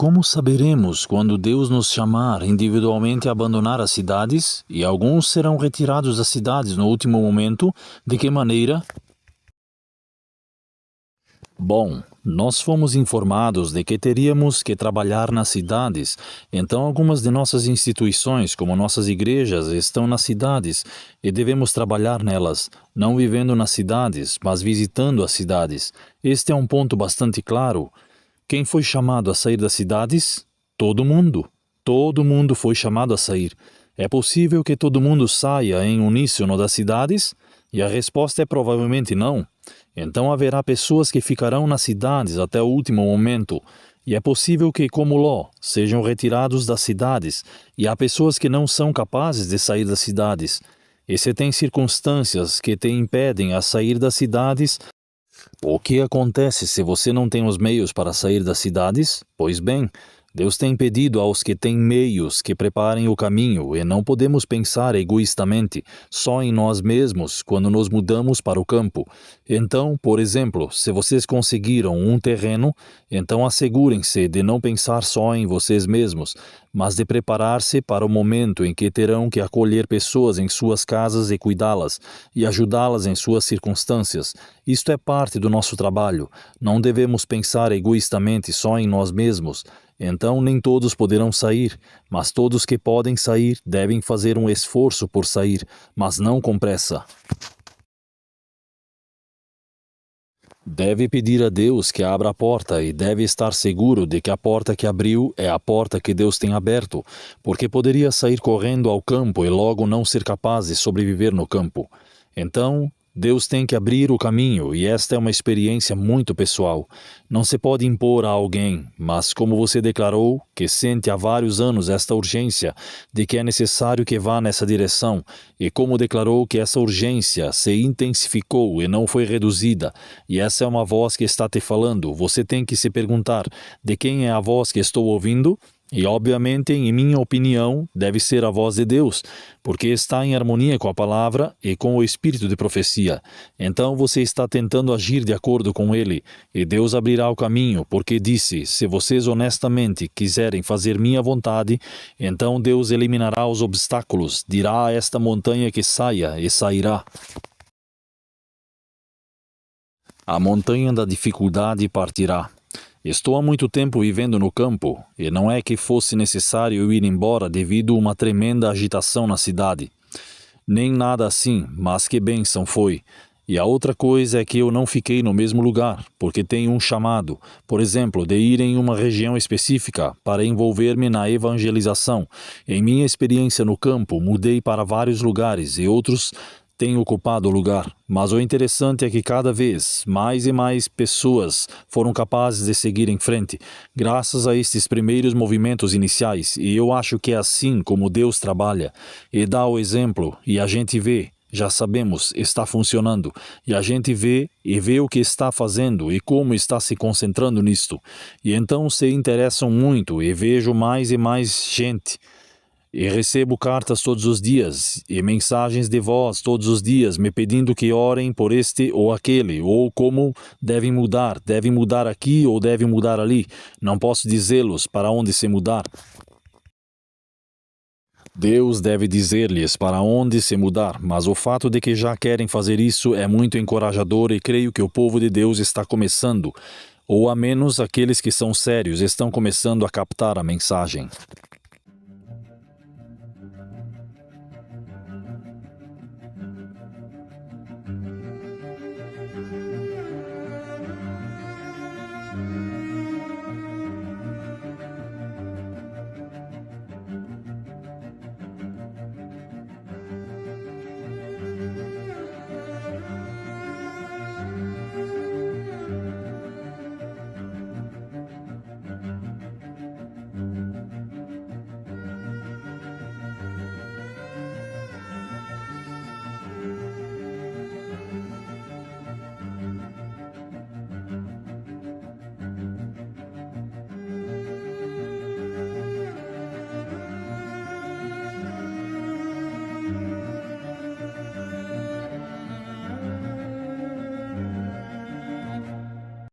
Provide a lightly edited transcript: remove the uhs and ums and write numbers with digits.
como saberemos quando Deus nos chamar individualmente a abandonar as cidades, e alguns serão retirados das cidades no último momento? De que maneira? Bom, nós fomos informados de que teríamos que trabalhar nas cidades, então algumas de nossas instituições, como nossas igrejas, estão nas cidades e devemos trabalhar nelas, não vivendo nas cidades, mas visitando as cidades. Este é um ponto bastante claro. Quem foi chamado a sair das cidades? Todo mundo. Todo mundo foi chamado a sair. É possível que todo mundo saia em uníssono das cidades? E a resposta é provavelmente não. Então haverá pessoas que ficarão nas cidades até o último momento. E é possível que, como Ló, sejam retirados das cidades. E há pessoas que não são capazes de sair das cidades. E se tem circunstâncias que te impedem a sair das cidades, o que acontece se você não tem os meios para sair das cidades? Pois bem, Deus tem pedido aos que têm meios que preparem o caminho, e não podemos pensar egoístamente só em nós mesmos quando nos mudamos para o campo. Então, por exemplo, se vocês conseguiram um terreno, então assegurem-se de não pensar só em vocês mesmos, mas de preparar-se para o momento em que terão que acolher pessoas em suas casas e cuidá-las, e ajudá-las em suas circunstâncias. Isto é parte do nosso trabalho. Não devemos pensar egoístamente só em nós mesmos. Então nem todos poderão sair, mas todos que podem sair devem fazer um esforço por sair, mas não com pressa. Deve pedir a Deus que abra a porta e deve estar seguro de que a porta que abriu é a porta que Deus tem aberto, porque poderia sair correndo ao campo e logo não ser capaz de sobreviver no campo. Então, Deus tem que abrir o caminho, e esta é uma experiência muito pessoal. Não se pode impor a alguém, mas como você declarou, que sente há vários anos esta urgência de que é necessário que vá nessa direção, e como declarou que essa urgência se intensificou e não foi reduzida, e essa é uma voz que está te falando, você tem que se perguntar, de quem é a voz que estou ouvindo? E, obviamente, em minha opinião, deve ser a voz de Deus, porque está em harmonia com a palavra e com o espírito de profecia. Então você está tentando agir de acordo com ele, e Deus abrirá o caminho, porque disse, se vocês honestamente quiserem fazer minha vontade, então Deus eliminará os obstáculos, dirá a esta montanha que saia, e sairá. A montanha da dificuldade partirá. Estou há muito tempo vivendo no campo, e não é que fosse necessário eu ir embora devido a uma tremenda agitação na cidade. Nem nada assim, mas que bênção foi. E a outra coisa é que eu não fiquei no mesmo lugar, porque tenho um chamado, por exemplo, de ir em uma região específica para envolver-me na evangelização. Em minha experiência no campo, mudei para vários lugares e outros têm ocupado o lugar, mas o interessante é que cada vez mais e mais pessoas foram capazes de seguir em frente, graças a estes primeiros movimentos iniciais, e eu acho que é assim como Deus trabalha, e dá o exemplo, e a gente vê, já sabemos, está funcionando, e a gente vê e vê o que está fazendo e como está se concentrando nisto, e então se interessam muito e vejo mais e mais gente. E recebo cartas todos os dias e mensagens de voz todos os dias me pedindo que orem por este ou aquele, ou como devem mudar aqui ou devem mudar ali. Não posso dizê-los para onde se mudar. Deus deve dizer-lhes para onde se mudar, mas o fato de que já querem fazer isso é muito encorajador e creio que o povo de Deus está começando, ou a menos aqueles que são sérios estão começando a captar a mensagem.